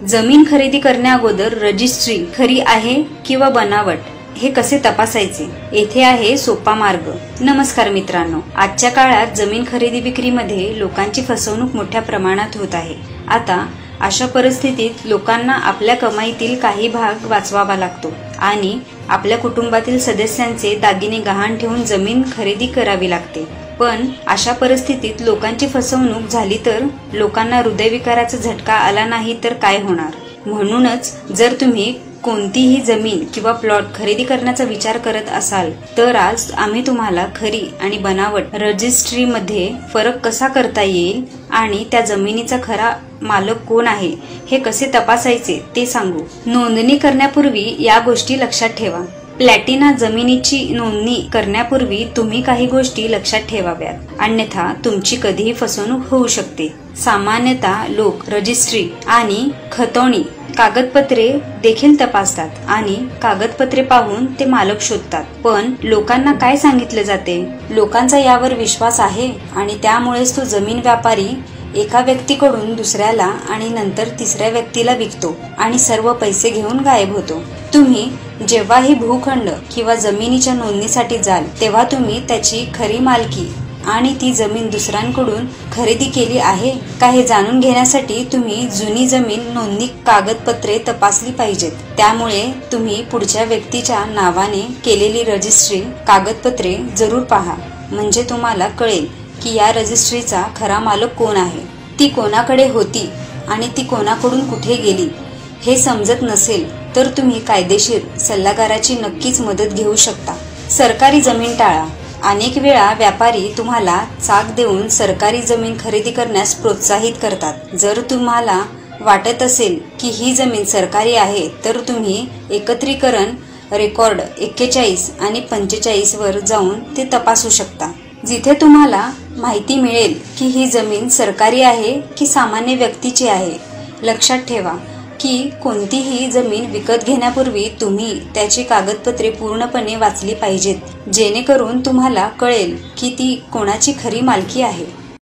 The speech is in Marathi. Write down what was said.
जमीन खरेदी करण्याअगोदर रजिस्ट्री खरी आहे किंवा बनावट हे कसे तपासायचे, येथे आहे सोपा मार्ग। नमस्कार मित्रांनो, आजच्या काळात जमीन खरेदी विक्रीमध्ये लोकांची फसवणूक मोठ्या प्रमाणात होत आहे। आता अशा परिस्थितीत लोकांना आपल्या कमाईतील काही भाग वाचवावा लागतो आणि आपल्या कुटुंबातील सदस्यांचे दागिने गहाण ठेवून जमीन खरेदी करावी लागते। पण अशा परिस्थितीत लोकांची फसवणूक झाली तर लोकांना हृदयविकाराचा झटका आला नाही तर काय होणार। म्हणूनच जर तुम्ही कोणतीही जमीन किंवा प्लॉट खरेदी करण्याचा विचार करत असाल तर आज आम्ही तुम्हाला खरी आणि बनावट रजिस्ट्रीमध्ये फरक कसा करता येईल आणि त्या जमिनीचा खरा मालक कोण आहे हे कसे तपासायचे ते सांगू। नोंदणी करण्यापूर्वी या गोष्टी लक्षात ठेवा। प्लॅटिना जमिनीची नोंदणी करण्यापूर्वी तुम्ही काही गोष्टी लक्षात ठेवाव्यात, अन्यथा तुमची कधीही फसवणूक होऊ शकते। सामान्यतः लोक रजिस्ट्री आणि खतवणी कागदपत्रे देखील तपासतात आणि कागदपत्रे पाहून ते मालक शोधतात। पण लोकांना काय सांगितले जाते? लोकांचा यावर विश्वास आहे आणि त्यामुळेच तो जमीन व्यापारी एका व्यक्तीकडून दुसऱ्याला आणि नंतर तिसऱ्या व्यक्तीला विकतो आणि सर्व पैसे घेऊन गायब होतो। तुम्ही जेव्हाही भूखंड किंवा जमिनीच्या नोंदणीसाठी जाल तेव्हा तुम्ही त्याची खरी मालकी आणि ती जमीन दुसऱ्यांकडून खरेदी केली आहे का हे जाणून घेण्यासाठी तुम्ही जुनी जमीन नोंदणी कागदपत्रे तपासली पाहिजेत। त्यामुळे तुम्ही पुढच्या व्यक्तीच्या नावाने केलेली रजिस्ट्री कागदपत्रे जरूर पहा, म्हणजे तुम्हाला कळेल की या रजिस्ट्रीचा खरा मालक कोण आहे, ती कोणाकडे होती आणि ती कोणाकडून कुठे गेली हे समजत नसेल तर तुम्ही कायदेशीर सल्लागाराची नक्कीच मदत घेऊ शकता। सरकारी जमीन टाळा। अनेक वेळा व्यापारी तुम्हाला चाक देऊन सरकारी जमीन खरेदी करण्यास प्रोत्साहित करतात। जर तुम्हाला वाटत असेल की ही जमीन सरकारी आहे तर तुम्ही एकत्रीकरण रेकॉर्ड 41 आणि 45 वर जाऊन ते तपासू शकता, जिथे तुम्हाला माहिती मिळेल की ही जमीन सरकारी आहे की सामान्य व्यक्तीची आहे। लक्षात ठेवा की कोणतीही जमीन विकत घेण्यापूर्वी तुम्ही त्याची कागदपत्रे पूर्णपणे वाचली पाहिजेत, जेणेकरून तुम्हाला कळेल की ती कोणाची खरी मालकी आहे।